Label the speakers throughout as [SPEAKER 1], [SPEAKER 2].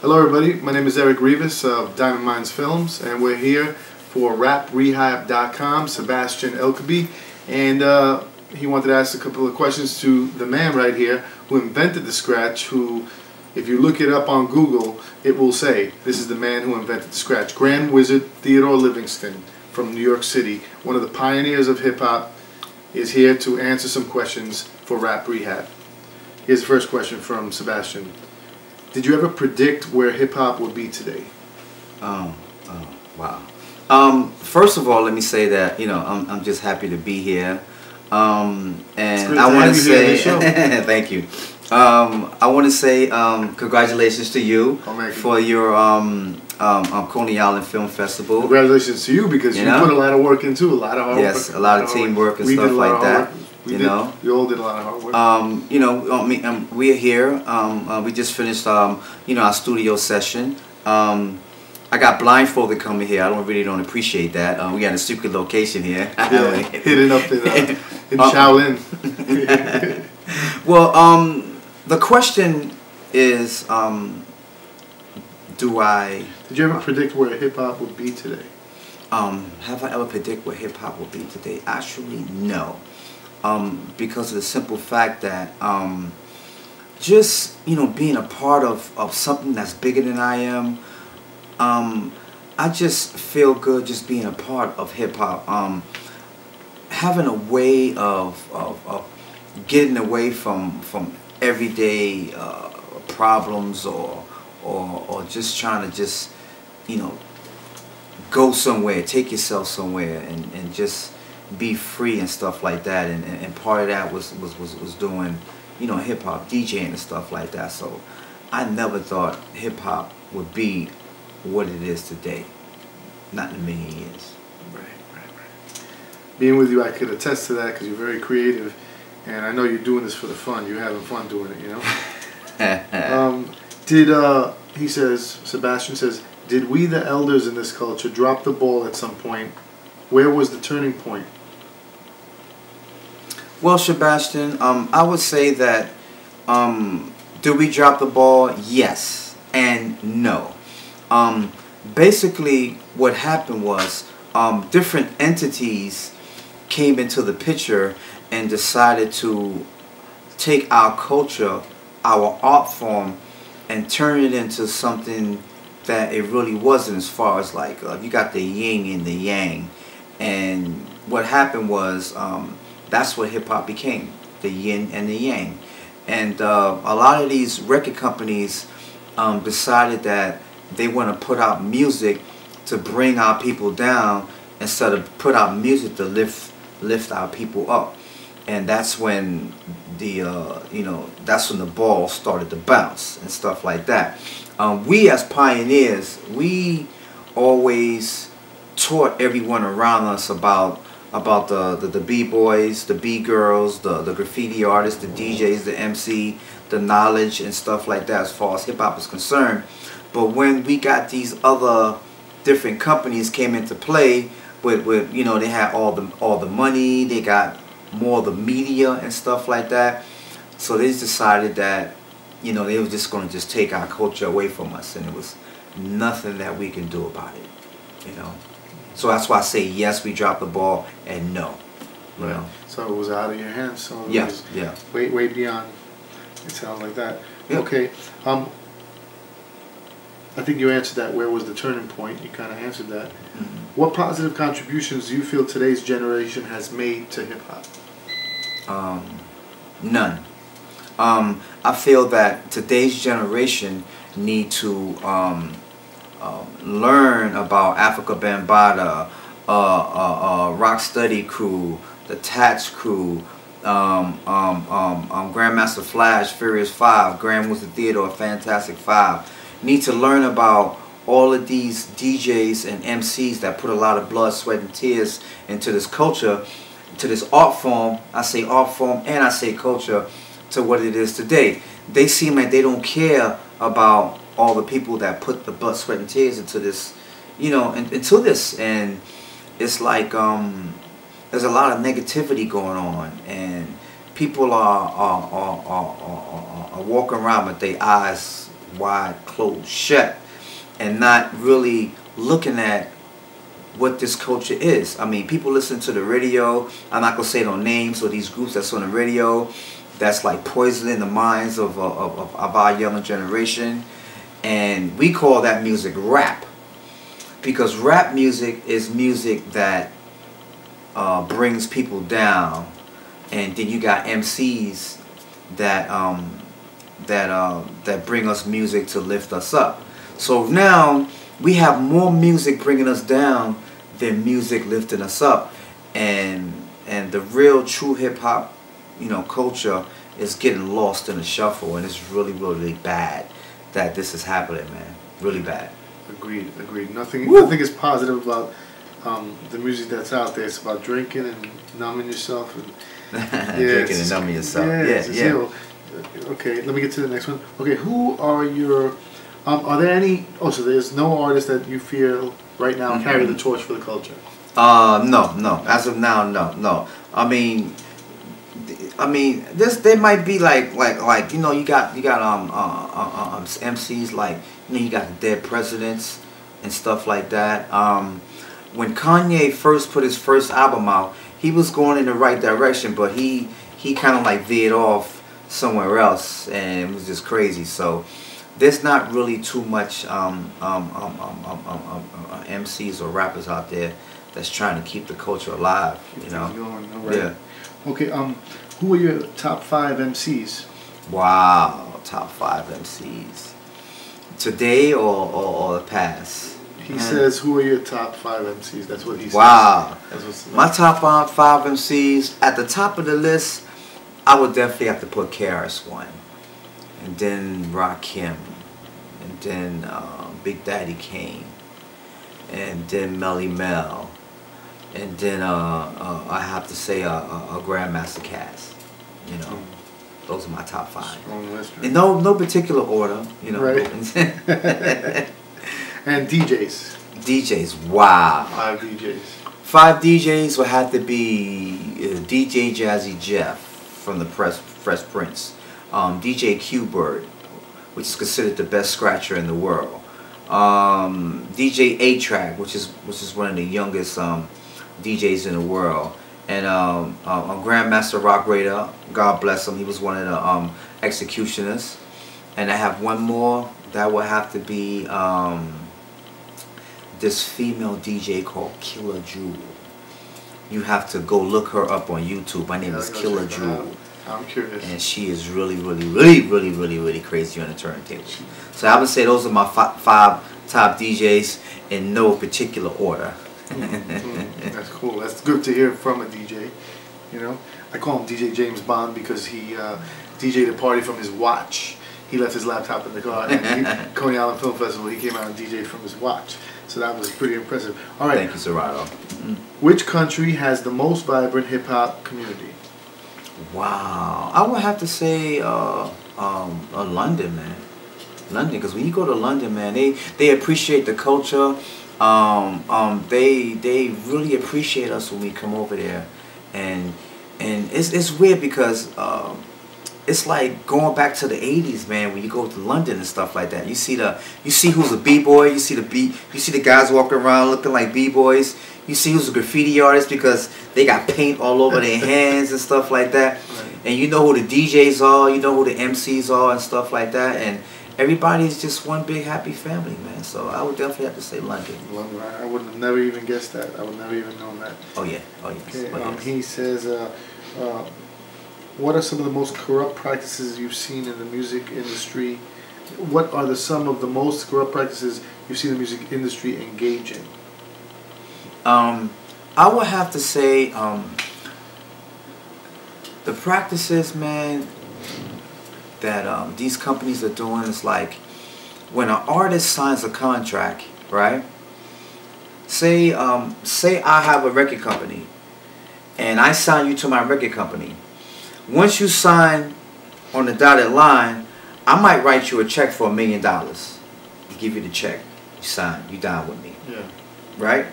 [SPEAKER 1] Hello everybody, my name is Eric Rivas of Diamond Minds Films, and we're here for RapRehab.com, Sebastian Elkaby, and he wanted to ask a couple of questions to the man right here who invented the scratch, who, if you look it up on Google, it will say, this is the man who invented the scratch. Grand Wizzard Theodore Livingston from New York City, one of the pioneers of hip-hop, is here to answer some questions for Rap Rehab. Here's the first question from Sebastian. Did you ever predict where hip-hop would be today?
[SPEAKER 2] Wow. First of all, let me say that, you know, I'm just happy to be here. And I want to say, thank you. I want to say congratulations to you for your Coney Island Film Festival.
[SPEAKER 1] Congratulations to you, because you put a lot of work into a lot of hard work.
[SPEAKER 2] Yes, a lot of teamwork and stuff like that. We all did a lot of hard work. You know, we're here. We just finished, you know, our studio session. I got blindfolded coming here. I really don't appreciate that. We got a secret location here.
[SPEAKER 1] Yeah, hidden up in Shaolin.
[SPEAKER 2] Well, the question is, did
[SPEAKER 1] you ever predict where hip hop would be today?
[SPEAKER 2] Have I ever predicted where hip hop would be today? Actually, no. Because of the simple fact that just, you know, being a part of something that's bigger than I am, I just feel good just being a part of hip-hop. Having a way of getting away from everyday problems or just trying to just, you know, go somewhere, take yourself somewhere and just be free and stuff like that, and part of that was doing, you know, hip hop, DJing and stuff like that. So I never thought hip hop would be what it is today, not in a million years.
[SPEAKER 1] Right. Being with you, I could attest to that, because you're very creative, and I know you're doing this for the fun. You're having fun doing it, you know. He says, Sebastian says, did we, the elders in this culture, drop the ball at some point? Where was the turning point?
[SPEAKER 2] Well, Sebastian, I would say that, did we drop the ball? Yes and no. Basically, what happened was different entities came into the picture and decided to take our culture, our art form, and turn it into something that it really wasn't, as far as like, you got the yin and the yang. And what happened was, that's what hip-hop became, the yin and the yang. And a lot of these record companies decided that they want to put out music to bring our people down instead of put out music to lift our people up. And that's when the you know, that's when the ball started to bounce and stuff like that. We as pioneers, we always taught everyone around us about the b-boys, the b-girls, the graffiti artists, the DJs, the MC, the knowledge and stuff like that as far as hip-hop is concerned. But when we got these other different companies came into play with you know, they had all the money, they got more of the media and stuff like that, so they just decided that, you know, they were just going to just take our culture away from us, and it was nothing that we can do about it, you know. So that's why I say yes, we dropped the ball, and no, you know.
[SPEAKER 1] So it was out of your hands. So
[SPEAKER 2] yeah,
[SPEAKER 1] way beyond. It sounds like that.
[SPEAKER 2] Yeah.
[SPEAKER 1] Okay. I think you answered that. Where was the turning point? You kind of answered that. Mm-hmm. What positive contributions do you feel today's generation has made to hip hop?
[SPEAKER 2] None. I feel that today's generation need to learn about Africa Bambaataa, Rock Study Crew, the Tats Crew, Grandmaster Flash, Furious 5, Grand Wizzard Theodore, Fantastic 5. Need to learn about all of these DJs and MCs that put a lot of blood, sweat, and tears into this culture, to this art form. I say art form and I say culture, to what it is today. They seem like they don't care about all the people that put the blood, sweat, and tears into this, you know, into this. And it's like there's a lot of negativity going on, and people are walking around with their eyes wide closed shut, and not really looking at what this culture is. I mean, people listen to the radio. I'm not gonna say no names or these groups that's on the radio that's like poisoning the minds of our younger generation, and we call that music rap, because rap music is music that brings people down, and then you got MCs that that bring us music to lift us up. So now we have more music bringing us down than music lifting us up, and the real true hip hop, you know, culture is getting lost in the shuffle, and it's really, really bad that this is happening, man. Really bad.
[SPEAKER 1] Agreed. Nothing is positive about the music that's out there. It's about drinking and numbing yourself, and
[SPEAKER 2] drinking and numbing yourself. Yeah.
[SPEAKER 1] Okay, let me get to the next one. Okay, who are your are there any? Oh, so there's no artists that you feel right now carry the torch for the culture?
[SPEAKER 2] No. As of now, no. I mean, there might be like you know, you got MCs like, you know, you got the Dead Presidents and stuff like that. When Kanye first put his first album out, he was going in the right direction, but he kind of like veered off somewhere else, and it was just crazy. So there's not really too much MCs or rappers out there that's trying to keep the culture alive, you know.
[SPEAKER 1] Right. Yeah. Okay. Who are your top 5 MCs?
[SPEAKER 2] Wow, top 5 MCs. Today or the past?
[SPEAKER 1] He says, who are your top 5 MCs? That's what he says.
[SPEAKER 2] Wow. My top 5 MCs, at the top of the list, I would definitely have to put KRS-One, and then Rakim, and then Big Daddy Kane, and then Melly Mel, and then I have to say a Grandmaster Caz. You know, those are my top 5.
[SPEAKER 1] Strong list, right?
[SPEAKER 2] In no particular order, you know.
[SPEAKER 1] Right. And DJs,
[SPEAKER 2] wow.
[SPEAKER 1] 5 DJs.
[SPEAKER 2] 5 DJs would have to be DJ Jazzy Jeff from the Fresh Prince, DJ Q-Bird, which is considered the best scratcher in the world, DJ A-Track, which is one of the youngest DJs in the world, and a Grandmaster Rock Raider, God bless him, he was one of the executioners. And I have one more, that would have to be this female DJ called Killer Jewel. You have to go look her up on YouTube. My name is Killer Jewel.
[SPEAKER 1] I'm curious.
[SPEAKER 2] And she is really crazy on the turntable. So I would say those are my 5 top DJs in no particular order.
[SPEAKER 1] That's cool. That's good to hear from a DJ. You know, I call him DJ James Bond because he DJ'd a party from his watch. He left his laptop in the car, and Coney Island Film Festival, he came out and DJ'd from his watch. So that was pretty impressive. All right.
[SPEAKER 2] Thank you, Serato.
[SPEAKER 1] Which country has the most vibrant hip hop community?
[SPEAKER 2] Wow, I would have to say London, man. London, because when you go to London, man, they appreciate the culture. They really appreciate us when we come over there, and it's weird because it's like going back to the 80s, man. When you go to London and stuff like that, you see who's a b-boy, you see the guys walking around looking like b-boys. You see who's a graffiti artist because they got paint all over their hands and stuff like that. Right. And you know who the DJs are, you know who the MCs are and stuff like that. And everybody's just one big happy family, man. So I would definitely have to say London.
[SPEAKER 1] London. I would have never even guessed that. I would never even known that.
[SPEAKER 2] Oh yeah. Oh yes.
[SPEAKER 1] Okay.
[SPEAKER 2] Oh, yes.
[SPEAKER 1] He says, what are some of the most corrupt practices you've seen in the music industry? What are some of the most corrupt practices you've seen the music industry engage in?
[SPEAKER 2] I would have to say the practices, man, that these companies are doing is like when an artist signs a contract, right? Say I have a record company and I sign you to my record company. Once you sign on the dotted line, I might write you a check for $1 million. Give you the check. You sign. You down with me.
[SPEAKER 1] Yeah.
[SPEAKER 2] Right?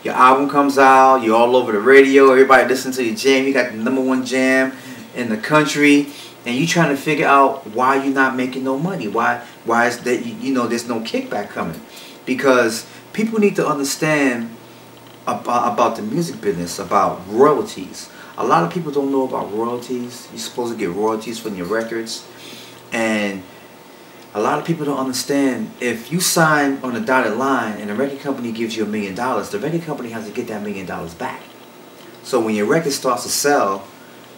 [SPEAKER 2] Your album comes out. You're all over the radio. Everybody listens to your jam. You got the #1 jam in the country. and you trying to figure out why you're not making no money. Why is that, you know, there's no kickback coming? Because people need to understand about the music business, about royalties. A lot of people don't know about royalties. You're supposed to get royalties from your records, and a lot of people don't understand, if you sign on a dotted line and a record company gives you $1 million, the record company has to get that $1 million back. So when your record starts to sell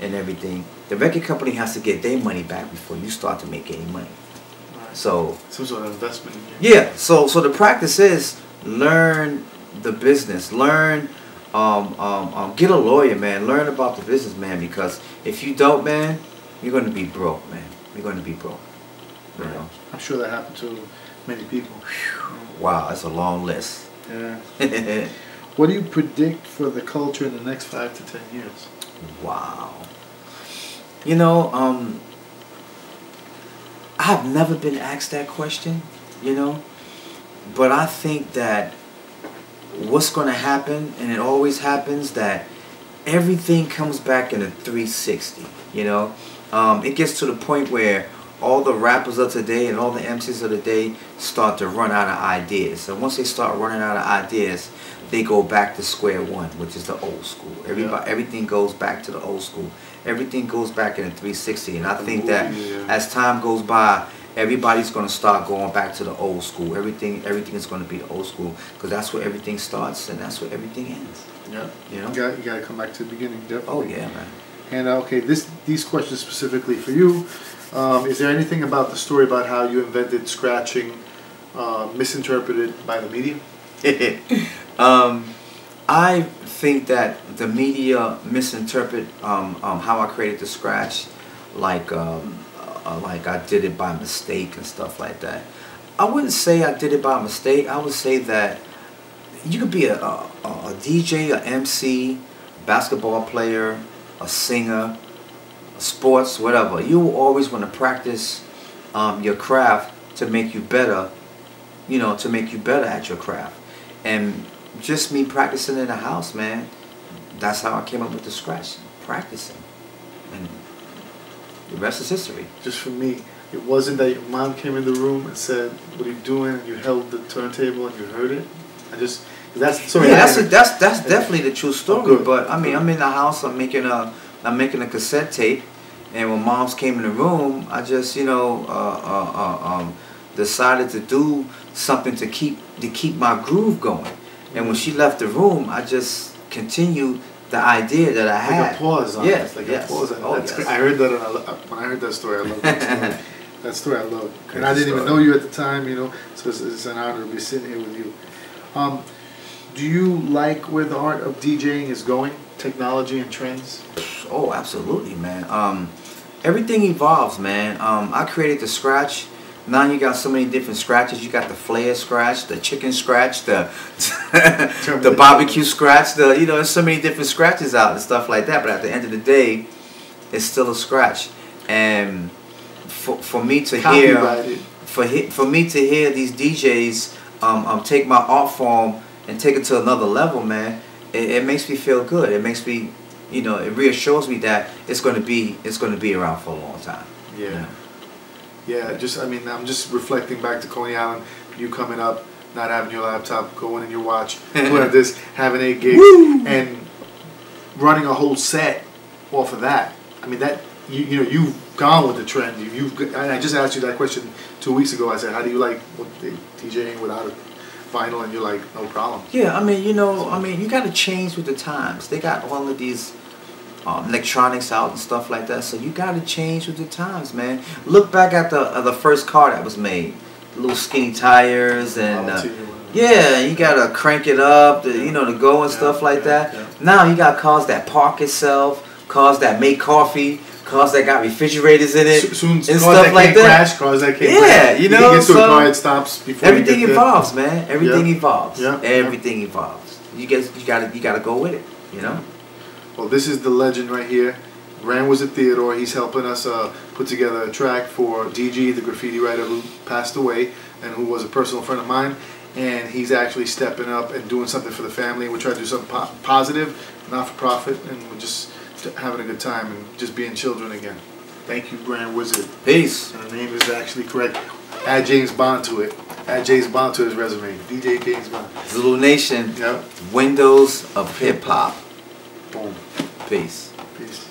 [SPEAKER 2] and everything, the record company has to get their money back before you start to make any money.
[SPEAKER 1] Right.
[SPEAKER 2] So
[SPEAKER 1] some sort of investment.
[SPEAKER 2] Yeah. So the practice is learn the business. Learn, get a lawyer, man. Learn about the business, man. Because if you don't, man, you're gonna be broke, man. You're gonna be broke. You know?
[SPEAKER 1] I'm sure that happened to many people.
[SPEAKER 2] Wow, that's a long list.
[SPEAKER 1] Yeah. What do you predict for the culture in the next 5 to 10 years?
[SPEAKER 2] Wow. You know, I have never been asked that question, you know, but I think that what's going to happen, and it always happens, that everything comes back in a 360, you know. It gets to the point where all the rappers of today and all the MCs of the day start to run out of ideas. So once they start running out of ideas, they go back to square one, which is the old school. Everything goes back to the old school. Everything goes back in a 360. And I think that as time goes by, everybody's going to start going back to the old school. Everything is going to be the old school, because that's where everything starts and that's where everything ends.
[SPEAKER 1] Yeah.
[SPEAKER 2] You know?
[SPEAKER 1] You got to come back to the beginning, definitely.
[SPEAKER 2] Oh, yeah, man.
[SPEAKER 1] And okay, these questions specifically for you. Is there anything about the story about how you invented scratching misinterpreted by the media?
[SPEAKER 2] I think that the media misinterpret how I created the scratch, like I did it by mistake and stuff like that. I wouldn't say I did it by mistake. I would say that you could be a DJ, a MC, basketball player, a singer, sports, whatever. You will always want to practice your craft to make you better, you know, to make you better at your craft. And just me practicing in the house, man, that's how I came up with the scratch, practicing. And the rest is history.
[SPEAKER 1] Just for me, it wasn't that your mom came in the room and said, "What are you doing?" and you held the turntable and you heard it. That's
[SPEAKER 2] definitely the true story. But I mean, I'm in the house, I'm making a cassette tape, and when moms came in the room, I just, you know, decided to do something to keep my groove going. And when she left the room, I just continued the idea that I had.
[SPEAKER 1] Like a pause on
[SPEAKER 2] yes,
[SPEAKER 1] it. Like
[SPEAKER 2] yes.
[SPEAKER 1] a pause on it.
[SPEAKER 2] Oh,
[SPEAKER 1] That's
[SPEAKER 2] yes.
[SPEAKER 1] great. I heard that when I heard that story. I loved that story. That story I loved. And I didn't even
[SPEAKER 2] story.
[SPEAKER 1] know you at the time, you know, so it's an honor to be sitting here with you. Do you like where the art of DJing is going? Technology and trends?
[SPEAKER 2] Oh, absolutely, man. Everything evolves, man. I created the scratch. Now you got so many different scratches. You got the flare scratch, the chicken scratch, the the barbecue scratch. You know, there's so many different scratches out and stuff like that. But at the end of the day, it's still a scratch. And for me to hear these DJs take my art form and take it to another level, man, it makes me feel good. It makes me, you know, it reassures me that it's going to be around for a long time.
[SPEAKER 1] Yeah.
[SPEAKER 2] You know?
[SPEAKER 1] Yeah, I'm just reflecting back to Coney Island, you coming up, not having your laptop, going in your watch, doing like this, having 8 gigs, and running a whole set off of that. I mean, that you know, you've gone with the trend. I just asked you that question 2 weeks ago. I said, how do you like DJing without a vinyl? And you're like, no problem.
[SPEAKER 2] Yeah, I mean, you know, you got to change with the times. They got all of these electronics out and stuff like that, so you got to change with the times, man. Look back at the first car that was made, little skinny tires, and yeah, you got to crank it up, you know, to go and stuff like that. Yeah. Now you got cars that park itself, cars that make coffee, cars that got refrigerators in it, and stuff like that. Crash,
[SPEAKER 1] cars that can't
[SPEAKER 2] crash. You know,
[SPEAKER 1] get to a car, it stops before
[SPEAKER 2] everything evolves, man. Everything evolves.
[SPEAKER 1] Yeah.
[SPEAKER 2] Everything evolves. You gotta go with it. You know.
[SPEAKER 1] Well, this is the legend right here, Grand Wizzard Theodore. He's helping us put together a track for DG, the graffiti writer who passed away and who was a personal friend of mine. And he's actually stepping up and doing something for the family. We're trying to do something positive, not for profit, and we're just having a good time and just being children again. Thank you, Grand Wizzard.
[SPEAKER 2] Peace.
[SPEAKER 1] And the name is actually correct. Add James Bond to it. Add James Bond to his resume. DJ James Bond.
[SPEAKER 2] Zulu Nation.
[SPEAKER 1] Yep.
[SPEAKER 2] Windows of hip hop.
[SPEAKER 1] Boom.
[SPEAKER 2] Peace.
[SPEAKER 1] Peace.